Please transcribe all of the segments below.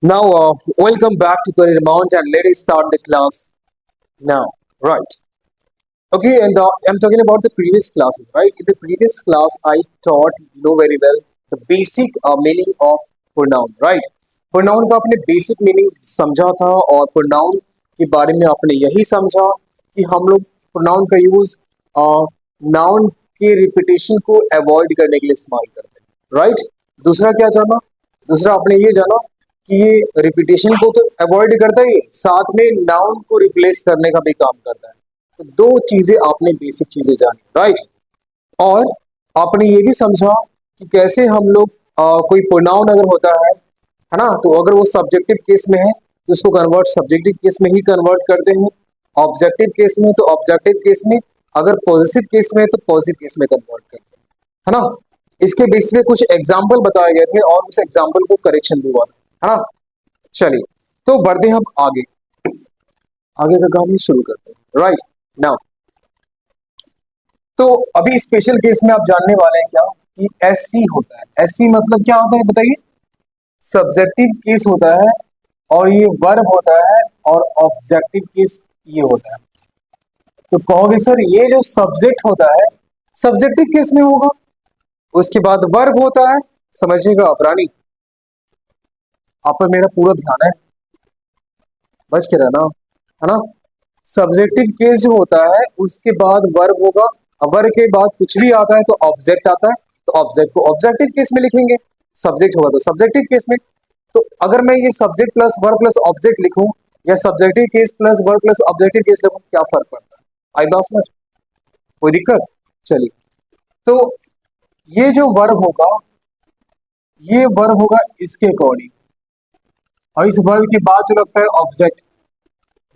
Now, welcome back to Career Mount and let us start the class now. Right. Okay, and I'm talking about the previous classes, right? In the previous class, I taught you know very well the basic meaning of pronoun, right? pronoun का आपने basic meaning समझा था और pronoun के बारे में आपने यही समझा कि हम लोग pronoun का यूज नाउन के रिपीटेशन को अवॉइड करने के लिए इस्तेमाल करते हैं, राइट? दूसरा क्या जाना? दूसरा आपने ये जाना कि ये रिपीटेशन को तो अवॉइड करता ही है, साथ में नाउन को रिप्लेस करने का भी काम करता है। तो दो चीजें आपने बेसिक चीजें जानी, राइट? और आपने ये भी समझा कि कैसे हम लोग कोई प्रोनाउन अगर होता है ना, तो अगर वो सब्जेक्टिव केस में है तो उसको कन्वर्ट सब्जेक्टिव केस में ही कन्वर्ट करते हैं। ऑब्जेक्टिव केस में तो ऑब्जेक्टिव केस में, अगर पॉजिटिव केस में है तो पॉजिटिव केस में कन्वर्ट करते हैं, है ना? इसके बेस पे कुछ एग्जाम्पल बताए गए थे और उस एग्जाम्पल को करेक्शन भी हुआ था, है ना? चलिए, तो बढ़ते हैं हम आगे। आगे का कहानी शुरू करते हैं, राइट नाउ। तो अभी स्पेशल केस में आप जानने वाले हैं क्या कि एस सी होता है। एस सी मतलब क्या होता है बताइए? सब्जेक्टिव केस होता है और ये वर्ब होता है, और ऑब्जेक्टिव केस ये होता है। तो कहोगे सर ये जो सब्जेक्ट होता है सब्जेक्टिव केस में होगा, उसके बाद वर्ब होता है। समझिएगा प्राणी, आप पर मेरा पूरा ध्यान है, बच के रहना, है ना? सब्जेक्टिव केस जो होता है उसके बाद वर्ब होगा, वर्ब के बाद कुछ भी आता है तो ऑब्जेक्ट आता है, तो ऑब्जेक्ट को ऑब्जेक्टिव केस में लिखेंगे। सब्जेक्ट होगा तो सब्जेक्टिव केस में। तो अगर मैं ये subject plus verb plus object लिखूं या subjective case plus verb plus objective case लिखूं, क्या फर्क पड़ता है? आई बात समझ? कोई दिक्कत? चलिए, तो ये जो वर्ब होगा ये वर्ब होगा इसके अकॉर्डिंग, और इस वर्ब के बाद जो लगता है ऑब्जेक्ट,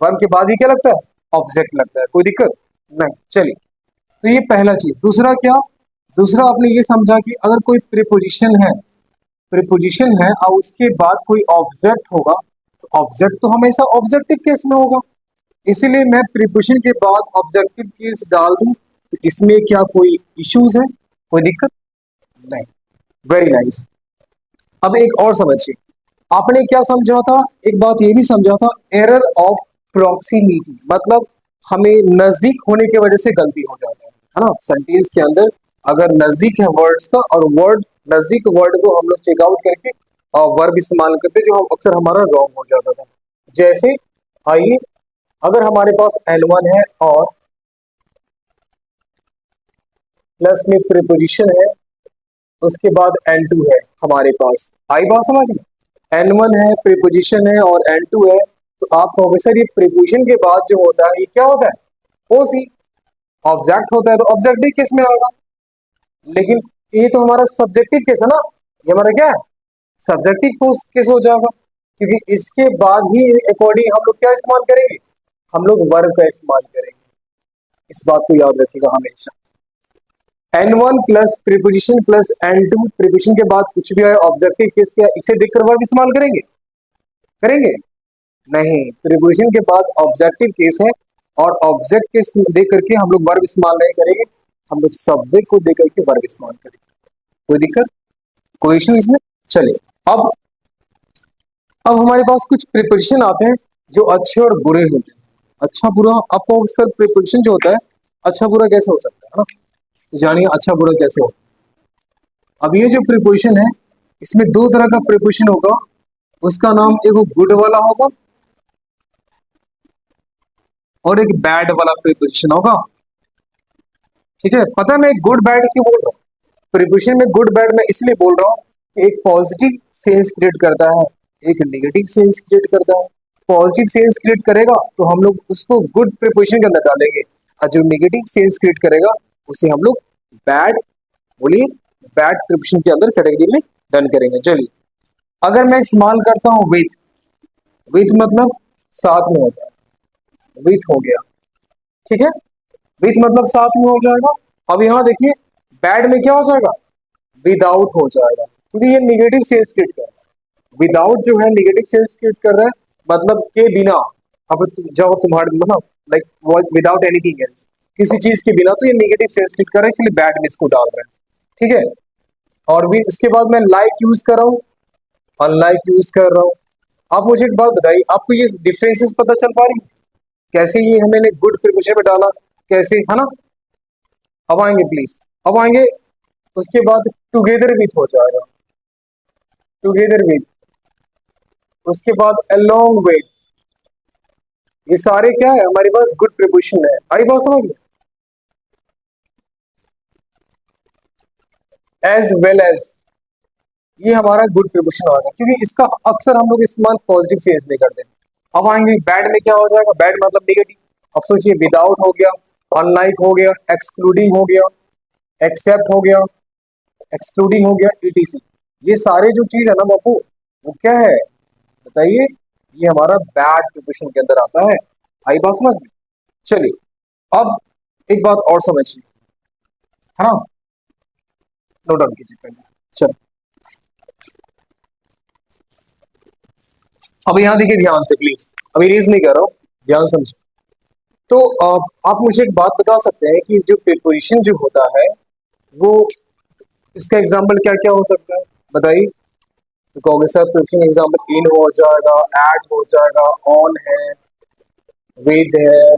वर्ब के बाद ही क्या लगता है? ऑब्जेक्ट लगता है। कोई दिक्कत नहीं। चलिए, तो ये पहला चीज। दूसरा क्या? दूसरा आपने ये समझा कि अगर कोई प्रीपोजिशन है और उसके बाद कोई ऑब्जेक्ट होगा तो ऑब्जेक्ट तो हमेशा ऑब्जेक्टिव केस में होगा, इसीलिए मैं प्रीपोजिशन के बाद ऑब्जेक्टिव केस डाल दूं तो इसमें क्या कोई इश्यूज है? कोई दिक्कत नहीं। Very nice. अब एक और समझिए, आपने क्या समझा था? एक बात ये भी समझा था, एरर ऑफ प्रॉक्सिमिटी, मतलब हमें नजदीक होने की वजह से गलती हो जाता है ना? सेंटेंस के अंदर अगर नजदीक है वर्ड्स का और वर्ड नजदीक वर्ड को हम लोग चेकआउट करके वर्ब इस्तेमाल करते जो हम अक्सर हमारा रॉन्ग हो जाता था। जैसे आइए, अगर हमारे पास N1 है और प्लस में प्रीपोजिशन है, उसके बाद N2 है हमारे पास। आई बात समझ में? N1 है, प्रीपोजिशन है और N2 है, तो आप कहोगे सर ये प्रीपोजिशन के बाद जो होता है ये क्या होता है? ओसी, ऑब्जेक्ट होता है, तो ऑब्जेक्टिव केस में आएगा। लेकिन ये तो हमारा सब्जेक्टिव केस है ना, ये हमारा क्या है? सब्जेक्टिव केस हो जाएगा, क्योंकि इसके बाद ही अकॉर्डिंग हम लोग क्या इस्तेमाल करेंगे? हम लोग वर्ब का इस्तेमाल करेंगे। इस बात को याद रखिएगा हमेशा। N1 plus preposition plus N2, preposition के बाद कुछ भी आए ऑब्जेक्टिव केस क्या, इसे देखकर वर्ब इस्तेमाल करेंगे? करेंगे नहीं, प्रीपोजिशन के बाद ऑब्जेक्टिव केस है और ऑब्जेक्ट केस देख करके हम लोग वर्ब इस्तेमाल नहीं करेंगे, हम लोग सब्जेक्ट को देख करके वर्ब इस्तेमाल करेंगे। कोई दिक्कत, कोई इशू इसमें? चलिए, अब हमारे पास कुछ प्रीपोजिशन आते हैं जो अच्छे और बुरे होते हैं। अच्छा बुरा, आपको सर प्रीपोजिशन जो होता है अच्छा बुरा कैसे हो सकता है ना, तो जानिए अच्छा बुरा कैसे होता है। अब ये जो प्रीपोजिशन है इसमें दो तरह का प्रीपोजिशन होगा, उसका नाम एक गुड वाला होगा और एक बैड वाला प्रीपोजिशन होगा। ठीक है, पता है मैं गुड बैड क्यों बोल रहा हूँ? प्रीपोजिशन में गुड बैड मैं इसलिए बोल रहा हूँ कि एक पॉजिटिव सेंस क्रिएट करता है, एक नेगेटिव सेंस क्रिएट करता है। पॉजिटिव सेंस क्रिएट करेगा तो हम लोग उसको गुड प्रीपोजिशन के अंदर डालेंगे, और जो नेगेटिव सेंस क्रिएट करेगा उसे हम लोग बैड, बोलिए, बैड प्रीपोजिशन के अंदर कैटेगरी में डन करेंगे। चलिए, अगर मैं इस्तेमाल करता हूँ विथ मतलब साथ में होता है, विथ हो गया, ठीक है? विथ मतलब साथ में हो जाएगा। अब यहाँ देखिए, बैड में क्या हो जाएगा? विदाउट हो जाएगा, क्योंकि ये निगेटिव सेंस क्रिएट कर रहा है। विदाउट जो है निगेटिव सेंस क्रिएट कर रहा है, मतलब के बिना। अब जब तुम्हारे मतलब लाइक विदाउट एनीथिंग एल्स, किसी चीज के बिना, तो ये निगेटिव सेंस क्रिएट कर रहा है, इसलिए बैड में इसको डाल रहे हैं। ठीक है, और भी उसके बाद मैं लाइक यूज कर रहा हूँ, अनलाइक यूज कर रहा हूँ, आप मुझे एक बात बताइए, आपको ये डिफरेंसेस पता चल पा रही है? कैसे ये हमने गुड प्रीपोजिशन में डाला, कैसे, है ना? अब आएंगे प्लीज, अब आएंगे उसके बाद टुगेदर विथ हो जाएगा, टुगेदर विथ, उसके बाद अलोंग विथ, ये सारे क्या है हमारे पास गुड प्रीपोजिशन है। आई बात समझ में? एज वेल एज, ये हमारा गुड प्रीपोजिशन होगा, क्योंकि इसका अक्सर हम लोग इस्तेमाल पॉजिटिव सेंस में करते हैं। अब आएंगे बैड में, क्या हो जाएगा? बैड मतलब निगेटिव। अब सोचिए, विदाउट हो गया, अनलाइक हो गया, एक्सक्लूडिंग हो गया, एक्सेप्ट हो गया, एक्सक्लूडिंग हो गया, ईटीसी। ये सारे जो चीज है ना बापू, वो क्या है बताइए? ये हमारा बैड प्रीपोजिशन के अंदर आता है। आई बात समझ में? चलिए, अब एक बात और समझिए, है ना? नोट डाउन कीजिए पहले। चलो, अब यहाँ देखिए ध्यान से प्लीज, अभी रेज नहीं कर रहा हूँ, ध्यान समझो। तो आप मुझे एक बात बता सकते हैं कि जो प्रीपोजिशन जो होता है वो, इसका एग्जाम्पल क्या क्या हो सकता है बताइए? तो कहोगे सर प्रीपोजिशन एग्जाम्पल इन हो जाएगा, एट हो जाएगा, ऑन है, विद है,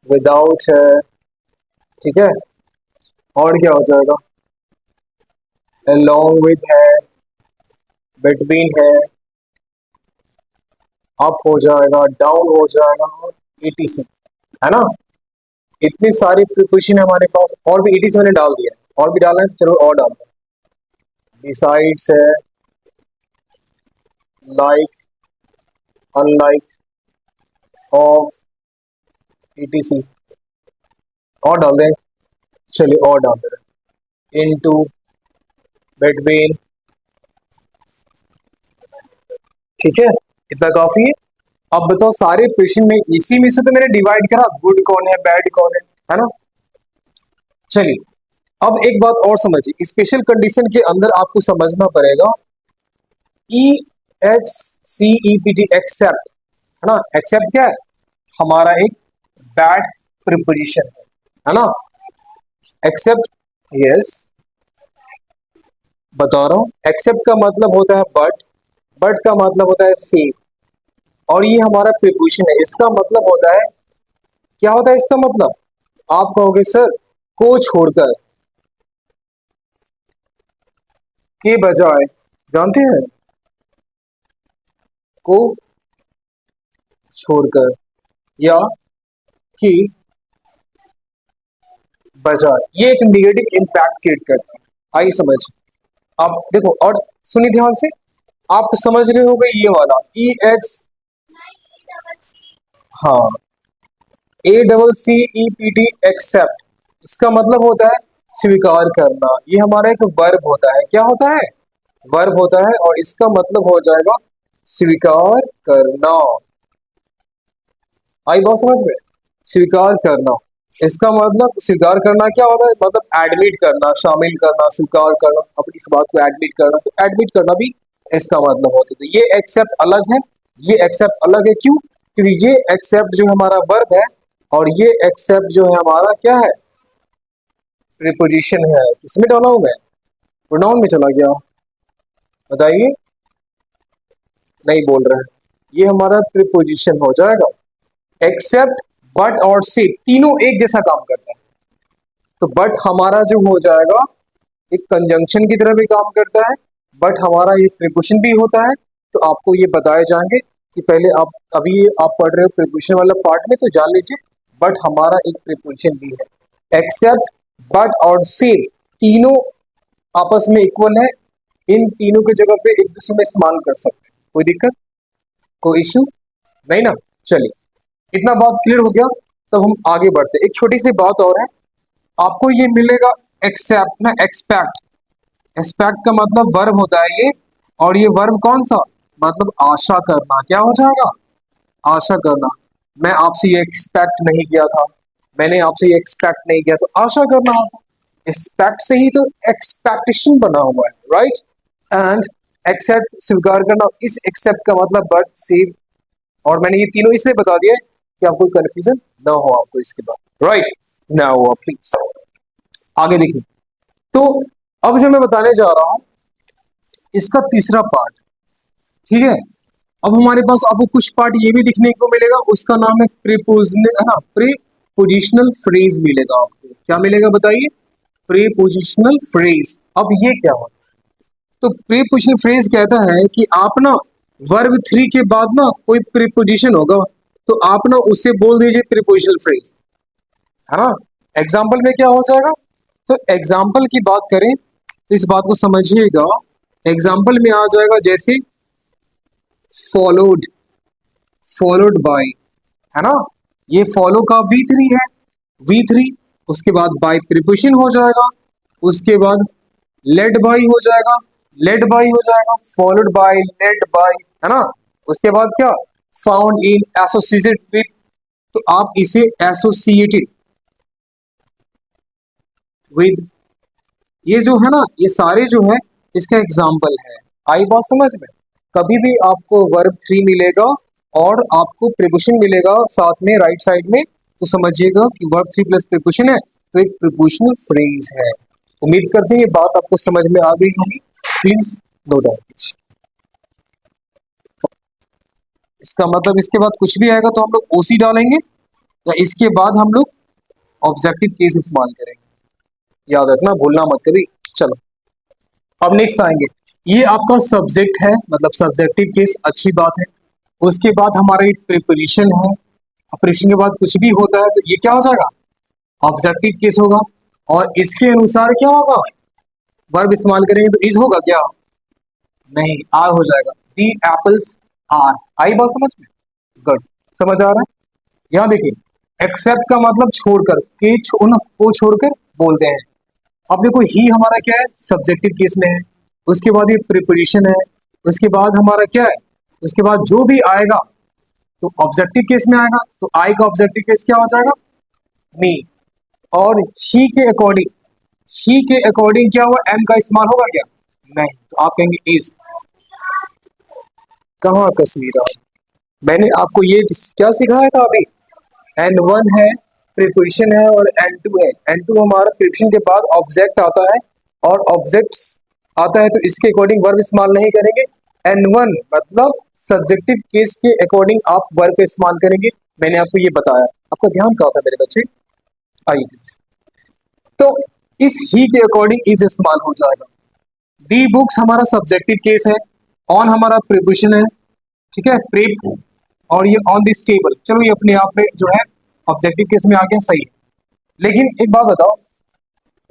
विदाउट है, ठीक है, और क्या हो जाएगा? along with है, between है, अप हो जाएगा, डाउन हो जाएगा, etc, है ना? इतनी सारी प्रीपोजिशन है हमारे पास, और भी etc मैंने डाल दिया है, और भी डाला है, चलो और डालते हैं। बिसाइड्स है, लाइक, अनलाइक, ऑफ, etc, और डाल दें, चलिए और डाल दे रहे, इनटू, बिटवीन, ठीक है, इतना काफी है। अब बताओ सारे क्वेश्चन में इसी में से तो मैंने डिवाइड करा, गुड कौन है, बैड कौन है ना? चलिए, अब एक बात और समझिए, स्पेशल कंडीशन के अंदर आपको समझना पड़ेगा, E H C E P T, except, है ना? एक्सेप्ट क्या है? हमारा एक बैड प्रीपोजिशन है ना? एक्सेप्ट, यस, बता रहा हूं, एक्सेप्ट का मतलब होता है बट, बट का मतलब होता है सेम, और ये हमारा प्रीपोजिशन है। इसका मतलब होता है, क्या होता है इसका मतलब? आप कहोगे सर को छोड़कर, के बजाय, जानते हैं? को छोड़कर या कि बजाय, ये एक निगेटिव इम्पैक्ट क्रिएट करता है। आइए समझ, आप देखो और सुनिए ध्यान से, आप समझ रहे होगे ये वाला ई एक्स, हाँ, A double C E P T, accept, इसका मतलब होता है स्वीकार करना। ये हमारा एक वर्ब होता है, क्या होता है? वर्ब होता है, और इसका मतलब हो जाएगा स्वीकार करना। आई बात समझ में? स्वीकार करना, इसका मतलब स्वीकार करना क्या होता है? मतलब एडमिट करना, शामिल करना, स्वीकार करना, अपनी इस बात को एडमिट करना, तो एडमिट करना भी इसका मतलब होता है। तो ये एक्सेप्ट अलग है, ये एक्सेप्ट अलग है, क्यों? क्योंकि ये एक्सेप्ट जो हमारा वर्ब है, और ये एक्सेप्ट जो है हमारा क्या है? प्रीपोजिशन है। किसमें डाला हूं मैं? प्रोनाउन में चला गया, बताइए, नहीं बोल रहे हैं। ये हमारा प्रीपोजिशन हो जाएगा। एक्सेप्ट, बट और से, तीनों एक जैसा काम करता है। तो बट हमारा जो हो जाएगा एक कंजंक्शन की तरह भी काम करता है, बट हमारा ये प्रीपोजिशन भी होता है। तो आपको ये बताए जाएंगे कि पहले आप, अभी आप पढ़ रहे हो प्रीपोजिशन वाला पार्ट में, तो जान लीजिए बट हमारा एक प्रीपोजिशन भी है। एक्सेप्ट, बट और से, तीनों आपस में इक्वल है, इन तीनों की जगह पे एक दूसरे में इस्तेमाल कर सकते हैं, कोई दिक्कत, कोई इश्यू नहीं ना? चलिए, इतना बात क्लियर हो गया, तो हम आगे बढ़ते। एक छोटी सी बात और है, आपको ये मिलेगा एक्सेप्ट ना एक्सपेक्ट, एक्सपेक्ट का मतलब वर्ब होता है ये, और ये वर्ब कौन सा? मतलब आशा करना, क्या हो जाएगा? आशा करना। मैं आपसे ये एक्सपेक्ट नहीं किया था, मैंने आपसे ये एक्सपेक्ट नहीं किया, तो आशा करना होता। एक्सपेक्ट से ही तो एक्सपेक्टेशन बना हुआ है, राइट? एंड एक्सेप्ट, स्वीकार करना, इस एक्सेप्ट का मतलब बट, से, और मैंने ये तीनों इसलिए बता दिया है कि आपको कंफ्यूजन ना हो आपको इसके बाद, राइट? ना हो प्लीज, आगे देखिए। तो अब जो मैं बताने जा रहा हूं, इसका तीसरा पार्ट, ठीक है? अब हमारे पास आपको कुछ पार्ट ये भी दिखने को मिलेगा, उसका नाम है प्रीपोजिशनल, है ना, प्रीपोजिशनल फ्रेज मिलेगा आपको। क्या मिलेगा बताइए? Prepositional phrase. अब ये क्या हो, तो प्रीपोजिशनल फ्रेज कहता है कि आप ना वर्ब थ्री के बाद ना कोई प्रीपोजिशन होगा तो आप ना उसे बोल दीजिए प्रीपोजिशनल फ्रेज, है ना। एग्जाम्पल में क्या हो जाएगा, तो एग्जाम्पल की बात करें तो इस बात को समझिएगा। एग्जाम्पल में आ जाएगा जैसे फॉलोड, फॉलोड बाय, है ना, ये फॉलो का V3 है, V3, उसके बाद बाय प्रीपोजिशन हो जाएगा, उसके बाद लेड बाय हो जाएगा, लेड बाय हो जाएगा, फॉलोड बाय, लेड बाय, है ना। उसके बाद क्या, फाउंड इन, एसोसिएटेड विद, तो आप इसे एसोसिएटेड विद, ये जो है ना, ये सारे जो है इसका एग्जाम्पल है। आई बात समझ में? कभी भी आपको वर्ब थ्री मिलेगा और आपको प्रीपोजिशन मिलेगा साथ में राइट साइड में, तो समझिएगा कि वर्ब थ्री प्लस प्रीपोजिशन है तो एक प्रीपोजिशनल फ्रेज है। उम्मीद करते हैं ये बात आपको समझ में आ गई होगी। Please note down. इसका मतलब इसके बाद कुछ भी आएगा तो हम लोग ओसी डालेंगे या इसके बाद हम लोग ऑब्जेक्टिव केस इस्तेमाल करेंगे, याद रखना, भूलना मत कभी। चलो अब नेक्स्ट आएंगे, ये आपका सब्जेक्ट है, मतलब सब्जेक्टिव केस, अच्छी बात है। उसके बाद हमारा एक प्रीपोजिशन है, प्रीपोजिशन के बाद कुछ भी होता है तो ये क्या हो जाएगा, ऑब्जेक्टिव केस होगा। और इसके अनुसार क्या होगा, वर्ब इस्तेमाल करेंगे तो इज होगा क्या, नहीं, आर हो जाएगा। दी एप्पल्स आर। आई बात समझ में? गुड, समझ आ रहा है। यहाँ देखिए, एक्सेप्ट का मतलब छोड़कर, के को छोड़कर बोलते हैं। अब देखो ही हमारा क्या है, सब्जेक्टिव केस में है, उसके बाद ये प्रीपोजिशन है, उसके बाद हमारा क्या है, उसके बाद जो भी आएगा तो ऑब्जेक्टिव केस में आएगा, तो आई का ऑब्जेक्टिव केस क्या हो जाएगा, मी। और ही के अकॉर्डिंग, ही के अकॉर्डिंग क्या हुआ, एम का इस्तेमाल होगा क्या, नहीं, तो आप कहेंगे इज। कहाँ कश्मीरा, मैंने आपको ये क्या सिखाया था अभी, N1 है, प्रीपोजिशन है, और N2 है। N2 हमारा प्रीपोजिशन के बाद ऑब्जेक्ट आता है और ऑब्जेक्ट्स आता है तो इसके अकॉर्डिंग वर्ब इस्तेमाल नहीं करेंगे। N1 मतलब सब्जेक्टिव केस के अकॉर्डिंग आप वर्ब का इस्तेमाल करेंगे। मैंने आपको ये बताया, आपका ध्यान कहाँ था मेरे बच्चे, आइए। तो इस ही के अकॉर्डिंग इज इस्तेमाल हो जाएगा। दी बुक्स हमारा सब्जेक्टिव केस है, ऑन हमारा प्रीपोजिशन है, ठीक है, प्रेप, और ये ऑन दिस टेबल, चलो ये अपने आप में जो है ऑब्जेक्टिव केस में आ गया, सही है। लेकिन एक बात बताओ,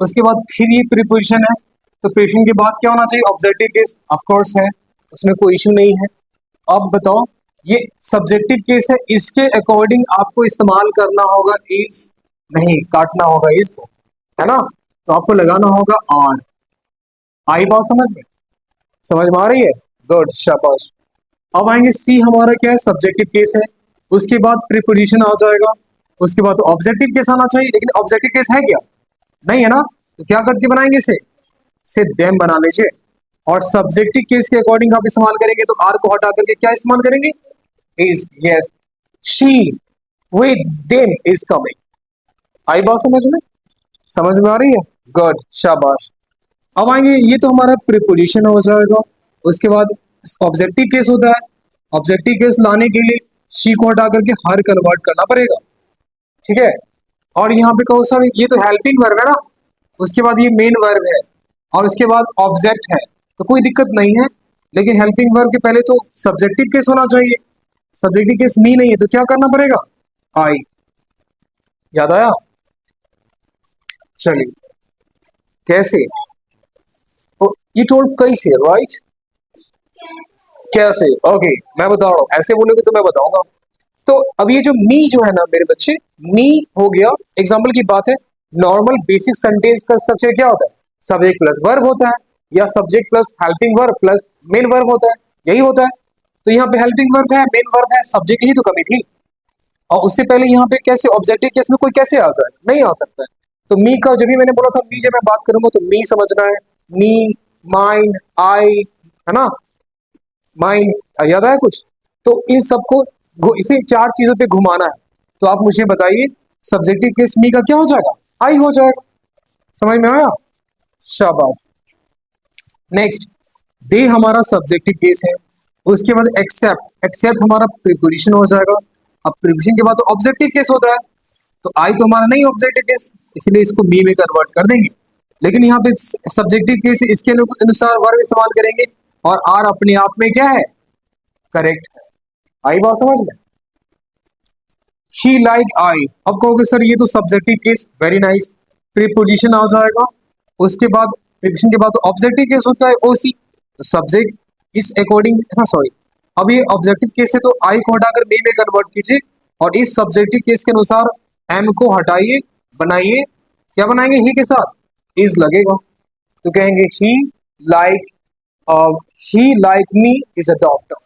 उसके बाद फिर ये प्रीपोजिशन है तो प्रीपोजिशन के बाद क्या होना चाहिए, ऑब्जेक्टिव केस, ऑफ कोर्स है, उसमें कोई इशू नहीं है। अब बताओ, ये सब्जेक्टिव केस है, इसके अकॉर्डिंग आपको इस्तेमाल करना होगा इज, नहीं, काटना होगा इसको, है ना, तो आपको लगाना होगा ऑन। आई बात समझ में? समझ में आ रही है? गुड, शाबाश। अब आएंगे सी, हमारा क्या है, सब्जेक्टिव केस है, उसके बाद प्रीपोजिशन आ जाएगा, उसके बाद ऑब्जेक्टिव केस आना चाहिए, लेकिन ऑब्जेक्टिव केस है क्या, नहीं है ना, तो क्या करके बनाएंगे इसे देम बना लीजिए। और सब्जेक्टिव केस के अकॉर्डिंग आप इस्तेमाल करेंगे तो आर को हटा करके क्या इस्तेमाल करेंगे, is. Yes, she with them is coming. आई बात समझ में आ रही है? गुड, शाबाश। अब आएंगे, ये तो हमारा प्रीपोजिशन हो जाएगा, उसके बाद ऑब्जेक्टिव केस होता है, ऑब्जेक्टिव केस लाने के लिए शी को हटा करके हर कन्वर्ट करना पड़ेगा, ठीक है। और यहाँ पे कहो सर ये तो हेल्पिंग वर्ब है ना, उसके बाद ये मेन वर्ब है और उसके बाद ऑब्जेक्ट है, तो कोई दिक्कत नहीं है, लेकिन हेल्पिंग वर्ब के पहले तो सब्जेक्टिव केस होना चाहिए, सब्जेक्टिव केस मी नहीं है तो क्या करना पड़ेगा, आई। याद आया? चलिए, कैसे, तो ये टोल्ड कैसे, राइट, कैसे, ओके, मैं बता रहा हूँ, ऐसे बोलोगे तो मैं बताऊंगा। तो अब ये जो मी जो है ना मेरे बच्चे, मी हो गया, एग्जाम्पल की बात है, नॉर्मल बेसिक सेंटेंस का स्ट्रक्चर क्या होता है, सब्जेक्ट प्लस वर्ब होता है, या subject plus helping verb plus main verb होता है, यही होता है। तो यहाँ पे हेल्पिंग वर्ब है, मेन वर्ब है, सब्जेक्ट, ही तो कमी थी। और उससे पहले यहाँ पे कैसे ऑब्जेक्टिव केस में कोई कैसे आ जाए, नहीं आ सकता है। तो मी का जब भी मैंने बोला था, मी जब मैं बात करूंगा तो मी समझना है, मी, माइंड, आई, है ना, माइंड, याद आया कुछ, तो इन सबको इसे चार चीजों पे घुमाना है। तो आप मुझे बताइए, सब्जेक्टिव केस मी का क्या हो जाएगा, आई हो जाएगा। समझ में आया? शाबाश। नेक्स्ट, दे हमारा सब्जेक्टिव केस है, उसके बाद एक्सेप्ट, एक्सेप्ट हमारा प्रीपोजिशन हो जाएगा। अब प्रीपोजिशन के बाद तो ऑब्जेक्टिव केस होता है, तो आई तो हमारा नहीं ऑब्जेक्टिव केस, इसलिए इसको बी में कन्वर्ट कर देंगे। लेकिन यहाँ पे सब्जेक्टिव केस इसके अनुसार वर्ब इस्तेमाल करेंगे, और आर अपने आप में क्या है, करेक्ट है। आई बात समझ में। शी लाइक आई, अब कहोगे सर ये तो subjective case, very nice, preposition आ जाएगा, उसके बाद प्रीपोजिशन के बाद तो ऑब्जेक्टिव केस होता है ओसी, तो सब्जेक्ट इस अकॉर्डिंग, हाँ सॉरी, अब ये ऑब्जेक्टिव केस है तो आई को हटाकर बी में कन्वर्ट कीजिए, और इस सब्जेक्टिव केस के अनुसार एम को हटाइए, बनाइए, क्या बनाएंगे, ही के साथ इज लगेगा, तो कहेंगे like he like me is a doctor,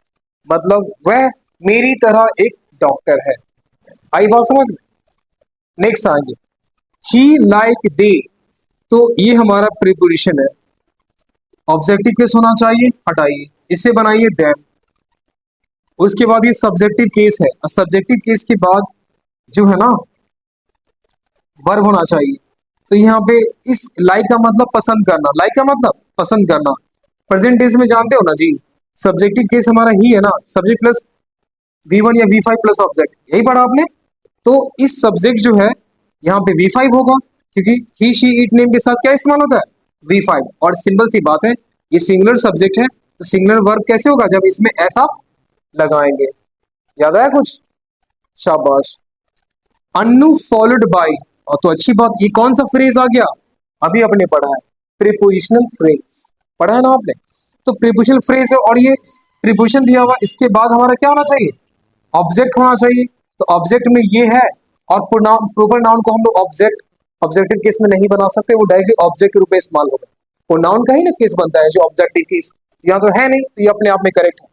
मतलब वह मेरी तरह एक डॉक्टर है। आई बात समझ में। नेक्स्ट आएंगे ही लाइक दे, तो ये हमारा प्रीपोजिशन है, ऑब्जेक्टिव केस होना चाहिए, हटाइए, इसे बनाइए देम। उसके बाद ये सब्जेक्टिव केस है, सब्जेक्टिव केस के बाद जो है ना वर्ब होना चाहिए, तो यहाँ पे इस लाइक का मतलब पसंद करना, लाइक का मतलब पसंद करना, प्रेजेंट टेंस में जानते हो ना जी, सब्जेक्टिव केस हमारा ही है ना, सब्जेक्ट प्लस V1 या V5 प्लस ऑब्जेक्ट, यही पढ़ा आपने। तो इस सब्जेक्ट जो है यहाँ पे V5 होगा, क्योंकि ही शी इट नेम के साथ क्या इस्तेमाल होता है, V5, और सिंपल सी बात है ये सिंगुलर सब्जेक्ट है, तो सिंगुलर वर्ब कैसे होगा, जब इसमें ऐसा लगाएंगे। याद आया कुछ, शाबाश। अन्नू फॉलोड बाय, और तो अच्छी बात, ये कौन सा फ्रेज आ गया, अभी आपने पढ़ा है, प्रीपोजिशनल फ्रेज, पढ़ा है ना आपने। तो प्रीपोजिशनल फ्रेज है, और ये प्रीपोजिशन दिया हुआ, इसके बाद हमारा क्या होना चाहिए, ऑब्जेक्ट होना चाहिए, तो ऑब्जेक्ट में ये है, और प्रोपर नाउन को हम लोग ऑब्जेक्ट ऑब्जेक्टिव केस में नहीं बना सकते, वो डायरेक्टली ऑब्जेक्ट के रूप में इस्तेमाल होगा, प्रोनाउन का ही ना केस बनता है जो ऑब्जेक्टिव केस, यहाँ तो है नहीं, तो ये अपने आप में करेक्ट है।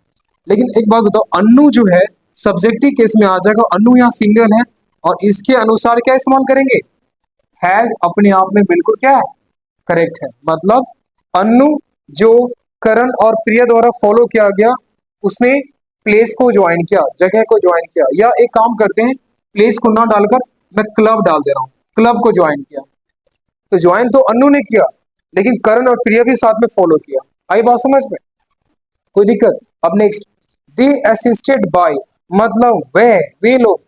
लेकिन एक बात बताओ, अन्नू जो है सब्जेक्टिव केस में आ जाएगा, अन्नू यहाँ सिंगल है, और इसके अनुसार क्या इस्तेमाल करेंगे, हैज, अपने आप में बिल्कुल क्या है, करेक्ट है। मतलब अन्नू जो करण और प्रिया द्वारा फॉलो किया गया, उसने प्लेस को ज्वाइन किया, जगह को ज्वाइन किया, या एक काम करते हैं प्लेस को ना डालकर मैं क्लब डाल दे रहा हूं, क्लब को ज्वाइन किया, तो ज्वाइन तो अन्नू ने किया, लेकिन करण और प्रिया भी साथ में फॉलो किया। आई बात समझ में, कोई दिक्कत। अब नेक्स्ट, दे असिस्टेड बाय, मतलब वे लोग,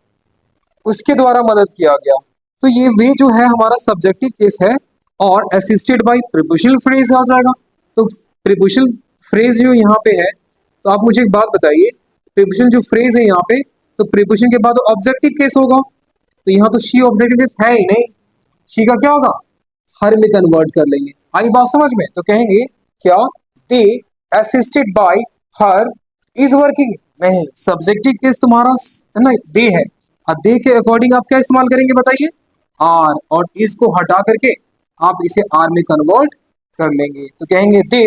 उसके द्वारा मदद किया गया, तो ये वे जो है हमारा सब्जेक्टिव केस है, और असिस्टेड बाय प्रीपोजिशनल फ्रेज आ जाएगा। तो प्रीपोजिशनल फ्रेज जो यहाँ पे है, तो आप मुझे एक बात बताइए, प्रीपोजिशन जो फ्रेज है यहाँ पे, तो प्रीपोजिशन के बाद ऑब्जेक्टिव केस होगा, तो यहाँ तो शी ऑब्जेक्टिव केस है ही नहीं, शी का क्या होगा, हर में कन्वर्ट कर लेंगे। आई बात समझ में, तो कहेंगे क्या, they assisted by her is working, नहीं, सब्जेक्टिव केस तुम्हारा ना दे है, और दे के अकॉर्डिंग आप क्या इस्तेमाल करेंगे बताइए, आर, और इसको हटा करके आप इसे आर में कन्वर्ट कर लेंगे, तो कहेंगे they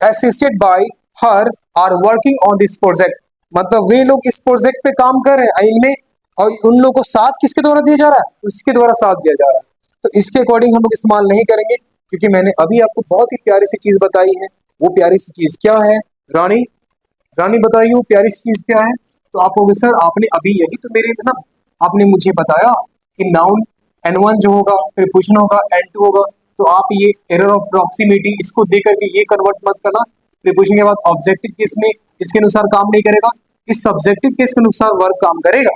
assisted by her are working on this project, मतलब वे लोग इस प्रोजेक्ट पे काम कर रहे हैं, इनमें, और उन लोगों को साथ किसके द्वारा दिया जा रहा है, उसके द्वारा साथ दिया जा रहा है, तो इसके अकॉर्डिंग हम लोग इस्तेमाल नहीं करेंगे, क्योंकि मैंने अभी आपको बहुत ही प्यारी सी चीज बताई है। वो प्यारी सी चीज क्या है, रानी, रानी बताइए वो प्यारी सी चीज क्या है। तो आप कहोगे सर आपने अभी यही तो मेरे ना, आपने मुझे बताया कि नाउन N1 जो होगा, प्रीपोजिशन होगा, N2 होगा, तो आप ये एरर ऑफ प्रॉक्सिमिटी इसको दे करके ये कन्वर्ट मत करना, प्रीपोजिशन के बाद ऑब्जेक्टिव केस में इसके अनुसार काम नहीं करेगा, इस सब्जेक्टिव केस के अनुसार वर्ब काम करेगा,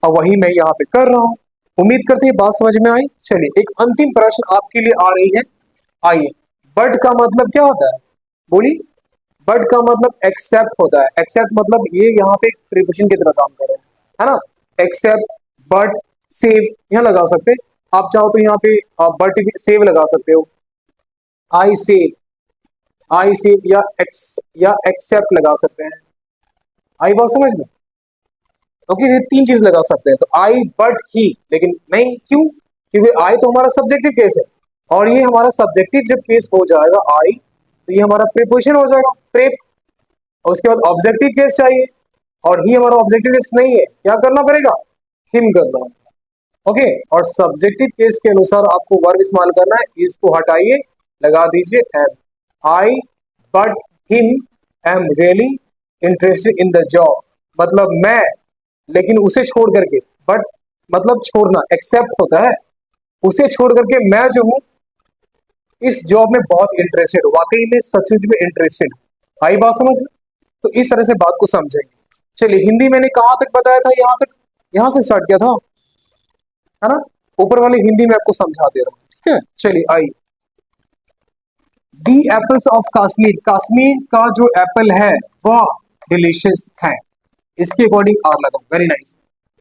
और वही मैं यहाँ पे कर रहा हूँ। उम्मीद करते हैं बात समझ में आई। चलिए एक अंतिम प्रश्न आपके लिए आ रही है, आइए। बट का मतलब क्या होता है, बोलिए। बट का मतलब एक्सेप्ट होता है, एक्सेप्ट मतलब ये यहाँ पे प्रीपोजिशन की तरह काम कर रहे हैं, है ना, एक्सेप्ट, बट, सेव यहाँ लगा सकते हैं, आप चाहो तो यहाँ पे बट सेव लगा सकते हो, आई सेव या एक्सेप्ट लगा सकते हैं। आई बात समझ में, ओके, ये तीन चीज लगा सकते हैं, तो आई बट ही, लेकिन नहीं, क्यों, क्योंकि आई तो हमारा सब्जेक्टिव केस है, और ये हमारा सब्जेक्टिव जब केस हो जाएगा आई, तो ये हमारा प्रीपोजिशन हो जाएगा, प्रेप, और उसके बाद ऑब्जेक्टिव केस चाहिए, और ही हमारा ऑब्जेक्टिव केस नहीं है, क्या करना पड़ेगा, हिम करना, ओके। और सब्जेक्टिव केस के अनुसार आपको वर्ब इस्तेमाल करना है, इसको हटाइए, लगा दीजिए am, I but him am really interested in the job, मतलब मैं, लेकिन उसे छोड़ करके, बट मतलब छोड़ना, एक्सेप्ट होता है, उसे छोड़ करके मैं जो हूं इस जॉब में बहुत इंटरेस्टेड, वाकई में सचमुच में इंटरेस्टेड। आई बात समझ में, तो इस तरह से बात को समझेंगे। चलिए हिंदी मैंने कहाँ तक बताया था, यहाँ तक, यहाँ से स्टार्ट किया था, है ना। ऊपर वाली हिंदी में आपको समझा दे रहा हूँ, ठीक है। चलिए आइए, दी एप्पल्स ऑफ कश्मीर, कश्मीर का जो एप्पल है वह डिलीशियस है। इसके अकॉर्डिंग आर लगाओ, वेरी नाइस।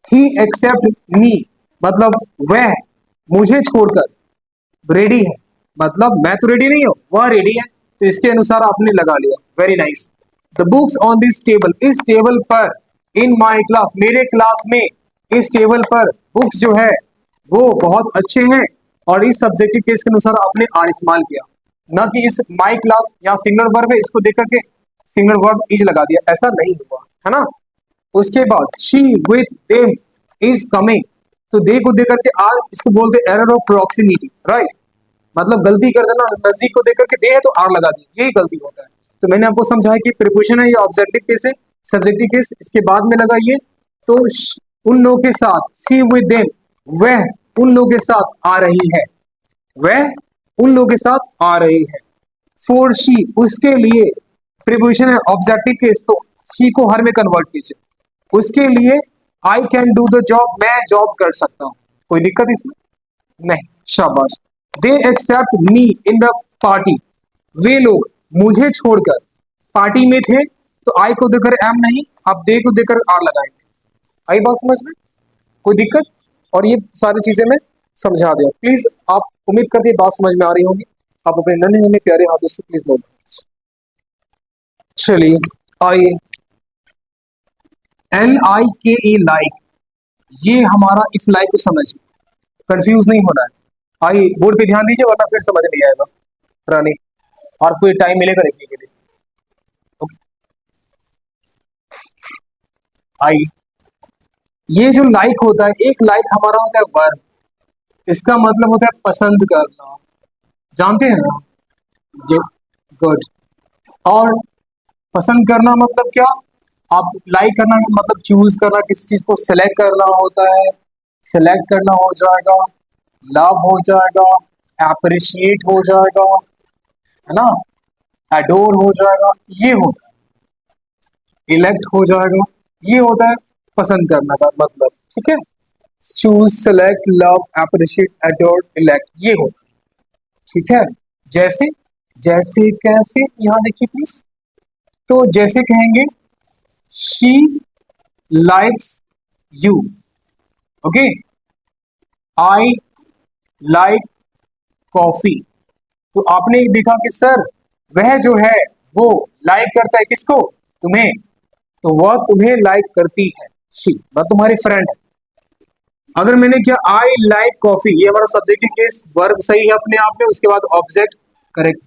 ही एक्सेप्ट मी, मतलब वह मुझे छोड़कर रेडी है, मतलब मैं तो रेडी नहीं हूं, वह रेडी है, तो इसके अनुसार आपने लगा लिया, very nice. The books on this table, इस टेबल पर, इन माई क्लास, मेरे क्लास में इस टेबल पर बुक्स जो है वो बहुत अच्छे हैं, और इस सब्जेक्टिव केस के अनुसार आपने आर इस्तेमाल किया, ना कि इस माई क्लास या सिंगुलर वर्ब है इसको देख करके सिंगुलर वर्ब इज लगा दिया, ऐसा नहीं हुआ, है ना। उसके बाद she with them is coming, तो दे को देकर के आर, इसको बोलते एरर ऑफ प्रॉक्सिमिटी, राइट, मतलब गलती कर देना, नजदीक को देकर के दे है तो आर लगा दी, यही गलती होता है। तो मैंने आपको समझाया कि प्रीपोजिशन है, ये ऑब्जेक्टिव केस है, सब्जेक्टिव केस इसके बाद में लगाइए। तो उन लोगों के साथ, सी विद देम, वह उन लोगों के साथ आ रही है, वह उन लोगों के साथ आ रही है। फॉर शी, उसके लिए, प्रीपोजिशन है ऑब्जेक्टिव केस, तो शी को हर में कन्वर्ट कीजिए, उसके लिए I can do the job, मैं जॉब कर सकता हूं, कोई दिक्कत इसमें नहीं, शाबाश। They accept me in the party, वे लोग मुझे छोड़कर पार्टी में थे, तो आई को देकर एम नहीं, आप दे को देकर आर लगाएंगे, आई बात समझ में, कोई दिक्कत। और ये सारी चीजें मैं समझा दिया, प्लीज आप, उम्मीद करते बात समझ में आ रही होगी, आप अपने नन्हे नन्हे प्यारे हाथों से प्लीज नोट। चलिए आइए, LIKE लाइक, ये हमारा इस लाइक को समझिए, कंफ्यूज नहीं होना है। आइए बोर्ड पे ध्यान दीजिए वरना फिर समझ नहीं आएगा रानी, और कोई टाइम मिलेगा लिखने के लिए। ओके, आइए, ये जो लाइक होता है, एक लाइक हमारा होता है वर्ब, इसका मतलब होता है पसंद करना, जानते हैं ना, ये गुड। और पसंद करना मतलब क्या, आप लाइक करना है मतलब चूज करना, किसी चीज को सिलेक्ट करना होता है, सिलेक्ट करना हो जाएगा, लव हो जाएगा, अप्रिशिएट हो जाएगा, है ना, एडोर हो जाएगा, ये होता है, इलेक्ट हो जाएगा, ये होता है पसंद करना का मतलब, ठीक है। Choose, select, love, appreciate, adore, elect, ये होता है, ठीक है। जैसे, जैसे कैसे, यहां देखिए प्लीज, तो जैसे कहेंगे she likes you, okay, I like coffee, तो आपने देखा कि सर वह जो है वो लाइक करता है किसको, तुम्हें, तो वह तुम्हें लाइक करती है, शी वह तुम्हारी फ्रेंड है। अगर मैंने किया आई लाइक कॉफी, ये हमारा सब्जेक्टिव केस, वर्ब सही है अपने आप में, उसके बाद ऑब्जेक्ट करेक्ट,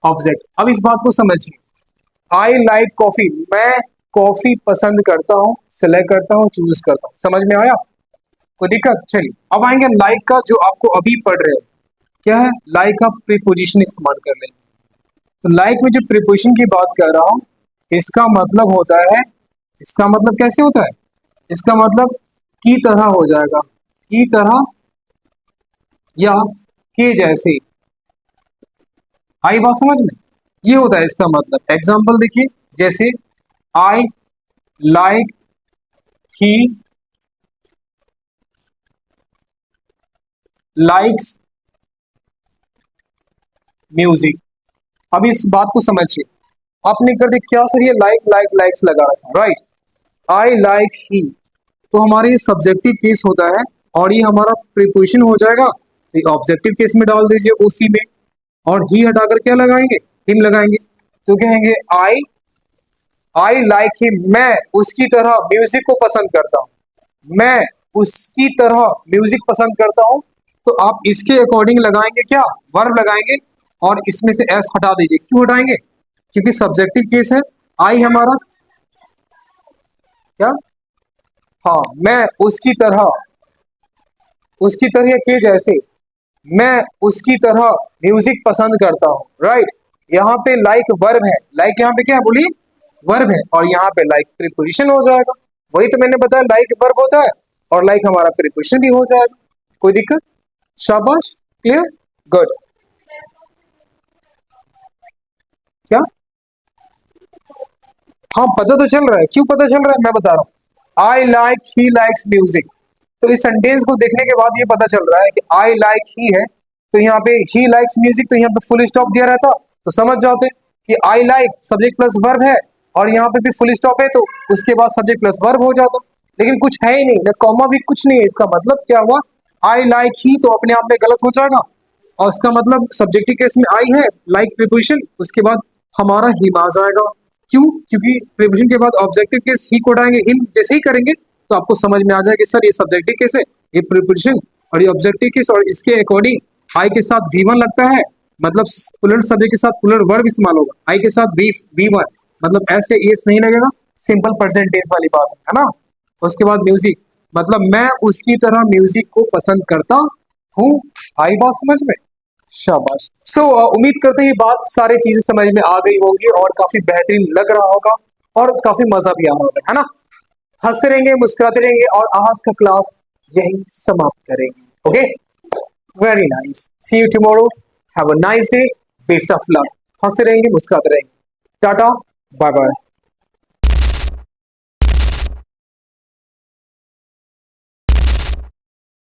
ऑब्जेक्ट। अब इस बात को समझिए, आई लाइक कॉफी, मैं कॉफी पसंद करता हूँ, सिलेक्ट करता हूँ, चूज करता हूँ, समझ में आया, कोई दिक्कत। चलिए अब आएंगे लाइक का, जो आपको अभी पढ़ रहे हो, क्या है, लाइक का प्रीपोजिशन इस्तेमाल कर लेंगे। तो लाइक में जो प्रीपोजिशन की बात कर रहा हूं, इसका मतलब होता है, इसका मतलब कैसे होता है, इसका मतलब की तरह हो जाएगा, की तरह या के जैसे, आई बात समझ में, ये होता है इसका मतलब। एग्जाम्पल देखिए, जैसे I like he likes music. अब इस बात को समझिए, आपने कर दिया क्या सर, ये लाइक लाइक लाइक्स लगा रखा है, राइट, आई लाइक ही, तो हमारे ये सब्जेक्टिव केस होता है, और ये हमारा प्रीपोजिशन हो जाएगा, तो ये ऑब्जेक्टिव केस में डाल दीजिए उसी में, और ही हटाकर क्या लगाएंगे, हिम लगाएंगे, तो कहेंगे आई लाइक हिम, मैं उसकी तरह म्यूजिक को पसंद करता हूँ, मैं उसकी तरह म्यूजिक पसंद करता हूँ, तो आप इसके अकॉर्डिंग लगाएंगे क्या, वर्ब लगाएंगे, और इसमें से एस हटा दीजिए, क्यों हटाएंगे, क्योंकि सब्जेक्टिव केस है, आई हमारा क्या, हाँ, मैं उसकी तरह के जैसे, मैं उसकी तरह म्यूजिक पसंद करता हूँ, राइट। यहाँ पे लाइक वर्ब है, लाइक यहाँ पे क्या है बोलिए, वर्ब है, और यहाँ पे लाइक प्रीपोजिशन हो जाएगा, वही तो मैंने बताया, लाइक वर्ब होता है और लाइक हमारा प्रीपोजिशन भी हो जाएगा, कोई दिक्कत, शाबाश, क्लियर, गुड। क्या हाँ पता तो चल रहा है, क्यों पता चल रहा है मैं बता रहा हूँ। I like he likes music, तो इस सेंटेंस को देखने के बाद ये पता चल रहा है कि आई लाइक ही है, तो यहाँ पे ही लाइक्स म्यूजिक, तो यहाँ पे फुल स्टॉप दिया रहता तो समझ जाते कि I like subject plus verb है, और यहाँ पे भी फुल स्टॉप है तो उसके बाद सब्जेक्ट प्लस वर्ब हो जाता, लेकिन कुछ है ही नहीं, न कॉमा भी कुछ नहीं है। इसका मतलब क्या हुआ, आई लाइक ही तो अपने आप में गलत हो जाएगा, और उसका मतलब सब्जेक्टिव केस में आई है, लाइक प्रीपोजिशन, उसके बाद हमारा हिम आ जाएगा। क्यों? क्योंकि प्रीपोजिशन के बाद ऑब्जेक्टिव केस ही को उठाएंगे, हिम जैसे ही करेंगे तो आपको समझ में आ जाएगा कि सर ये सब्जेक्टिव केस है, ये प्रीपोजिशन और ये ऑब्जेक्टिव केस, और इसके अकॉर्डिंग आई के साथ V1 लगता है, मतलब पुलर सब्जेक्ट के साथ पुलर वर्ब इस्तेमाल होगा, आई के साथ V1, मतलब ऐसे एस नहीं लगेगा, सिंपल प्रेजेंट टेंस वाली बात है ना। उसके बाद म्यूजिक, मतलब मैं उसकी तरह म्यूजिक को पसंद करता हूँ। आई बात समझ में? शाबाश। उम्मीद करते हैं ये बात सारी चीजें समझ में आ गई होगी और काफी बेहतरीन लग रहा होगा और काफी मजा भी आ रहा होगा, है ना। हंसते रहेंगे, मुस्कुराते रहेंगे और आज का क्लास यही समाप्त करेंगे। Okay, very nice, see you tomorrow, have a nice day, best of luck. हंसते रहेंगे, मुस्कुराते रहेंगे, टाटा, बाय बाय।